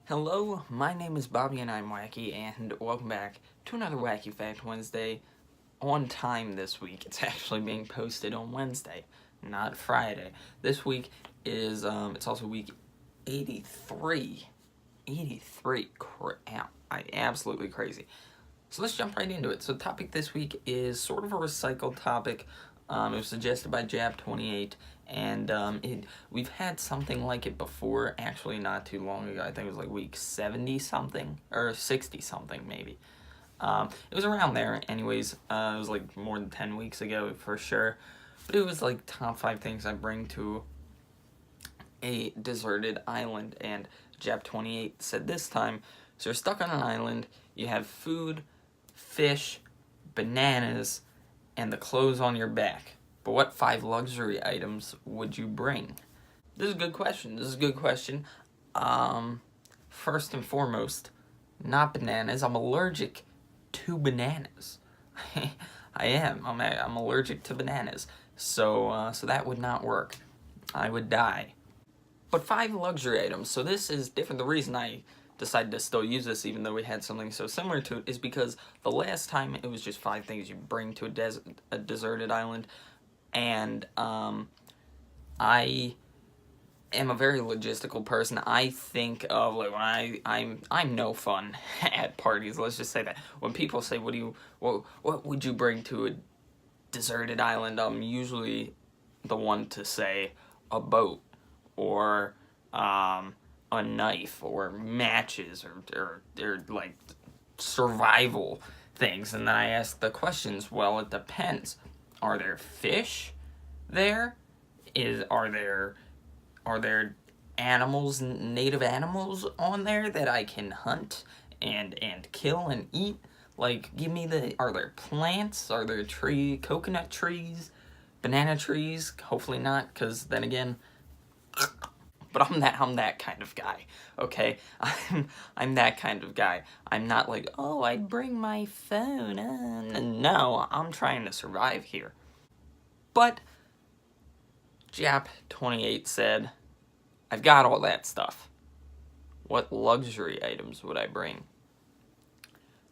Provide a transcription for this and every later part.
Hello, my name is Bobby and I'm Wacky, and welcome back to another Wacky Fact Wednesday on time this week. It's actually being posted on Wednesday, not Friday. This week is, it's also week 83. 83, absolutely crazy. So let's jump right into it. So the topic this week is sort of a recycled topic. It was suggested by Jap28, and we've had something like it before, actually not too long ago. I think it was like week 70-something, or 60-something maybe. It was around there anyways. It was like more than 10 weeks ago for sure. But it was like top 5 things I bring to a deserted island, and Jap28 said this time, so you're stuck on an island, you have food, fish, bananas, and the clothes on your back. But what 5 luxury items would you bring? This is a good question. First and foremost, not bananas. I'm allergic to bananas. I am. I'm allergic to bananas. So that would not work. I would die. But 5 luxury items. So this is different. The reason I decided to still use this, even though we had something so similar to it, is because the last time it was just 5 things you bring to a deserted island, and I am a very logistical person. I think of, like, when I'm no fun at parties. Let's just say that when people say, what would you bring to a deserted island? I'm usually the one to say a boat, or a knife, or matches, or like survival things. And then I ask the questions, well, it depends. Are there fish there? Are there animals, native animals on there that I can hunt and kill and eat? Like, are there plants? Are there coconut trees, banana trees? Hopefully not, because then again, but I'm that kind of guy, okay? I'm that kind of guy. I'm not like, oh, I'd bring my phone. No, I'm trying to survive here. But Jap28 said, I've got all that stuff. What luxury items would I bring?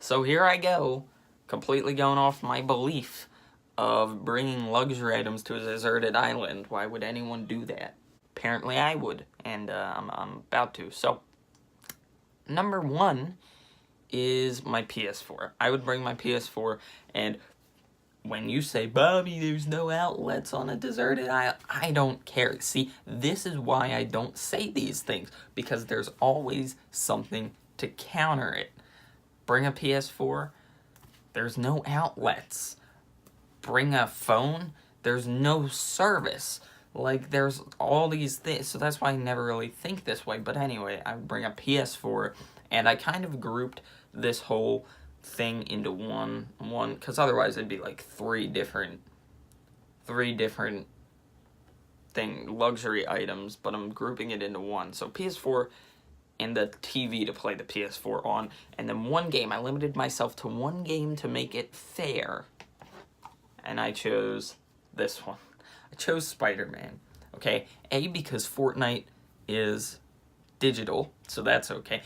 So here I go, completely going off my belief of bringing luxury items to a deserted island. Why would anyone do that? Apparently I would, and I'm about to. So, number 1 is my PS4. I would bring my PS4, and when you say, Bobby, there's no outlets on a deserted island, I don't care. See, this is why I don't say these things, because there's always something to counter it. Bring a PS4, there's no outlets. Bring a phone, there's no service. Like, there's all these things, so that's why I never really think this way. But anyway, I would bring a PS4, and I kind of grouped this whole thing into one, because otherwise it'd be like three different luxury items, but I'm grouping it into one. So PS4 and the TV to play the PS4 on, and then one game. I limited myself to one game to make it fair, and I chose this one. I chose Spider-Man, okay? A, because Fortnite is digital, so that's okay.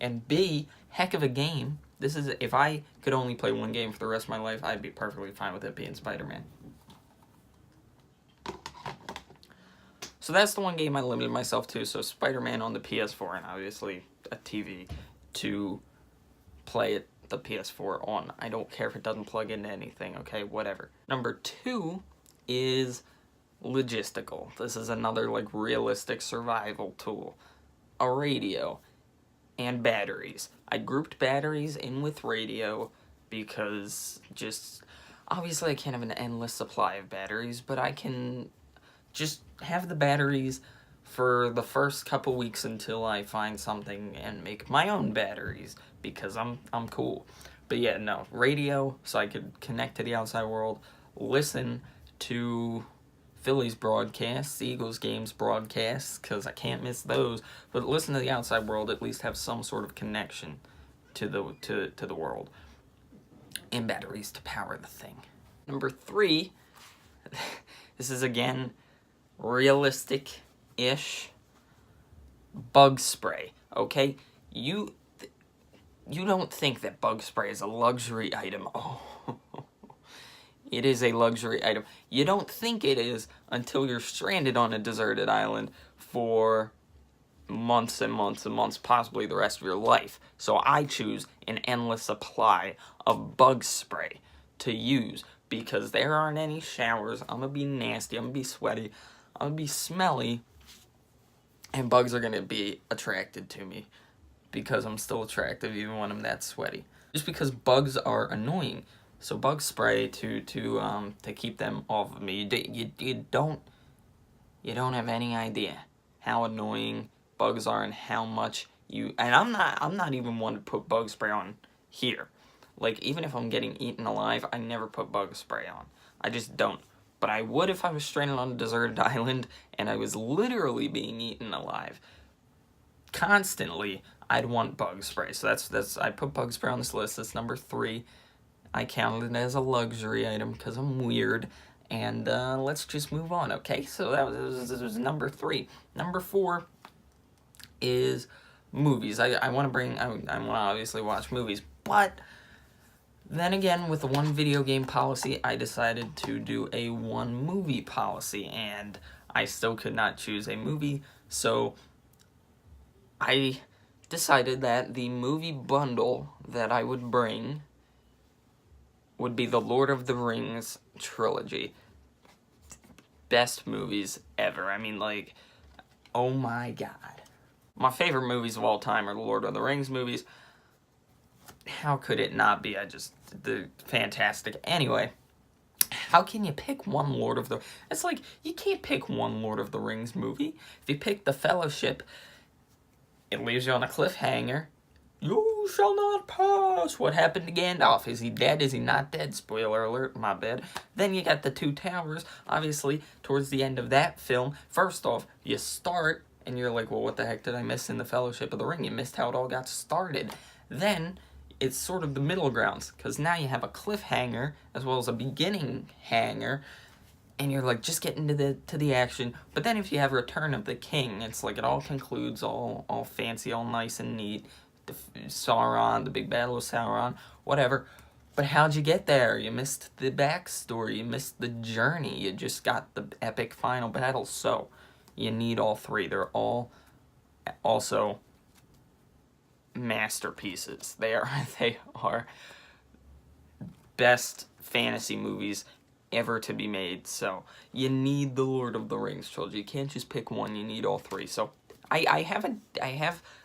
And B, heck of a game. This is, if I could only play one game for the rest of my life, I'd be perfectly fine with it being Spider-Man. So that's the one game I limited myself to, so Spider-Man on the PS4, and obviously a TV to play it, the PS4 on. I don't care if it doesn't plug into anything, okay? Whatever. Number 2 is logistical. This is another, like, realistic survival tool. A radio and batteries. I grouped batteries in with radio because just, obviously I can't have an endless supply of batteries, but I can just have the batteries for the first couple weeks until I find something and make my own batteries, because I'm cool. But yeah, no, radio, so I could connect to the outside world, listen to Phillies broadcasts, Eagles games broadcasts, because I can't miss those, but listen to the outside world, at least have some sort of connection to the world, and batteries to power the thing. Number 3, this is again realistic-ish, bug spray. okay? You don't think that bug spray is a luxury item. Oh, it is a luxury item. You don't think it is until you're stranded on a deserted island for months and months and months, possibly the rest of your life. So I choose an endless supply of bug spray to use because there aren't any showers. I'm gonna be nasty, I'm gonna be sweaty, I'm gonna be smelly, and bugs are gonna be attracted to me because I'm still attractive even when I'm that sweaty. Just because bugs are annoying. So bug spray to keep them off of me. You don't have any idea how annoying bugs are and how much you, and I'm not even one to put bug spray on here. Like, even if I'm getting eaten alive, I never put bug spray on. I just don't. But I would if I was stranded on a deserted island and I was literally being eaten alive. Constantly, I'd want bug spray. So that's I put bug spray on this list. That's number 3. I counted it as a luxury item because I'm weird. And let's just move on, okay? So that was number 3. Number 4 is movies. I want to obviously watch movies, but then again, with the one video game policy, I decided to do a one movie policy, and I still could not choose a movie, so I decided that the movie bundle that I would bring would be the Lord of the Rings trilogy. Best movies ever. I mean, like, oh my god. My favorite movies of all time are the Lord of the Rings movies. How could it not be? They're fantastic. Anyway, how can you pick one Lord of the... It's like, you can't pick one Lord of the Rings movie. If you pick The Fellowship, it leaves you on a cliffhanger. You shall not pass. What happened to Gandalf? Is he dead? Is he not dead? Spoiler alert, my bad. Then you got The Two Towers. Obviously, towards the end of that film, first off, you start, and you're like, well, what the heck did I miss in The Fellowship of the Ring? You missed how it all got started. Then it's sort of the middle grounds, because now you have a cliffhanger as well as a beginning hanger, and you're like just getting to the action. But then if you have Return of the King, it's like it all concludes all fancy, all nice and neat. Sauron, the big battle of Sauron, whatever. But how'd you get there? You missed the backstory, you missed the journey, you just got the epic final battle. So you need all 3. They're all also masterpieces. They are best fantasy movies ever to be made. So you need the Lord of the Rings trilogy. You can't just pick one. You need all 3. So I have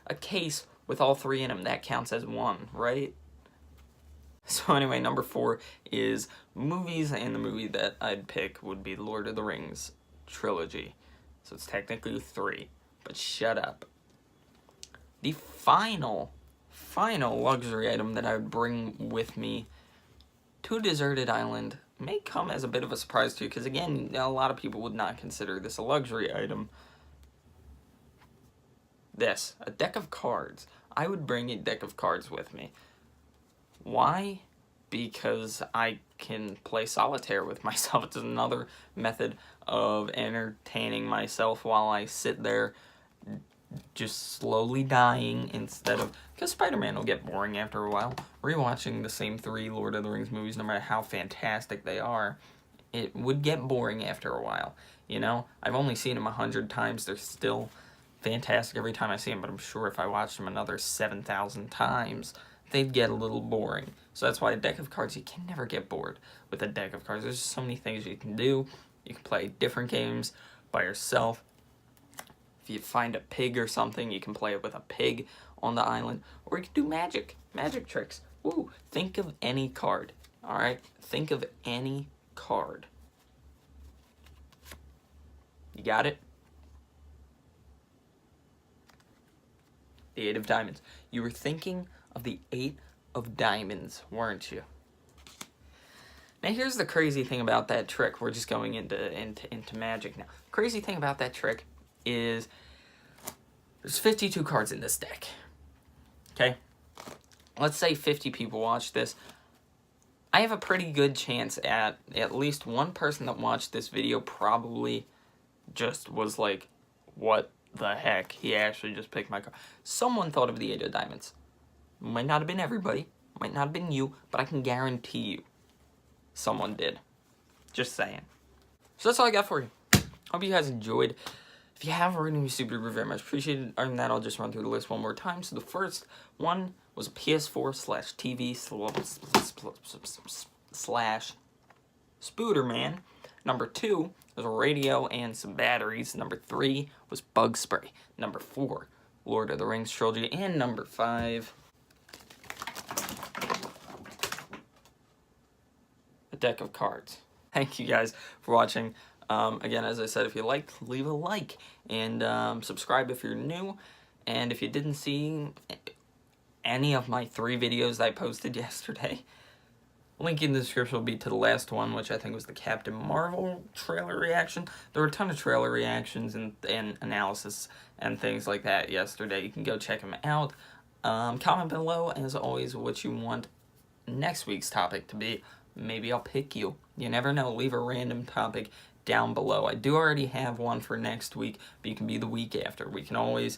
a case with all 3 in them. That counts as one, right? So anyway, number 4 is movies, and the movie that I'd pick would be the Lord of the Rings trilogy. So it's technically 3, but shut up. The final luxury item that I would bring with me to a deserted island may come as a bit of a surprise to you, because again, a lot of people would not consider this a luxury item. A deck of cards. I would bring a deck of cards with me. Why? Because I can play solitaire with myself. It's another method of entertaining myself while I sit there just slowly dying instead of... Because Spider-Man will get boring after a while. Rewatching the same 3 Lord of the Rings movies, no matter how fantastic they are, it would get boring after a while. You know? I've only seen them 100 times. They're still fantastic every time I see them, but I'm sure if I watched them another 7,000 times, they'd get a little boring. So that's why a deck of cards, you can never get bored with a deck of cards. There's just so many things you can do. You can play different games by yourself. If you find a pig or something, you can play it with a pig on the island. Or you can do magic tricks. Woo! Think of any card, alright? Think of any card. You got it? The 8 of Diamonds. You were thinking of the 8 of Diamonds, weren't you? Now here's the crazy thing about that trick. We're just going into magic now. Crazy thing about that trick is there's 52 cards in this deck. Okay? Let's say 50 people watch this. I have a pretty good chance at least one person that watched this video probably just was like, what the heck, he actually just picked my card. Someone thought of the 8 of diamonds. Might not have been everybody, might not have been you, but I can guarantee you someone did. Just saying. So that's all I got for you. Hope you guys enjoyed. If you have, we're going to be super very much appreciated. Other than that, I'll just run through the list one more time. So the first one was a PS4/TV slash Spooderman. Number 2 was a radio and some batteries. Number 3 was bug spray. Number 4, Lord of the Rings trilogy. And number 5, a deck of cards. Thank you guys for watching. Again, as I said, if you liked, leave a like. And subscribe if you're new. And if you didn't see any of my 3 videos that I posted yesterday, link in the description will be to the last one, which I think was the Captain Marvel trailer reaction. There were a ton of trailer reactions and analysis and things like that yesterday. You can go check them out. Comment below, as always, what you want next week's topic to be. Maybe I'll pick you. You never know. Leave a random topic down below. I do already have one for next week, but you can be the week after. We can always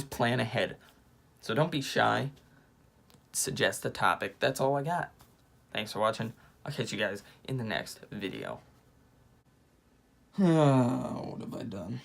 plan ahead. So don't be shy. Suggest a topic. That's all I got. Thanks for watching. I'll catch you guys in the next video. What have I done?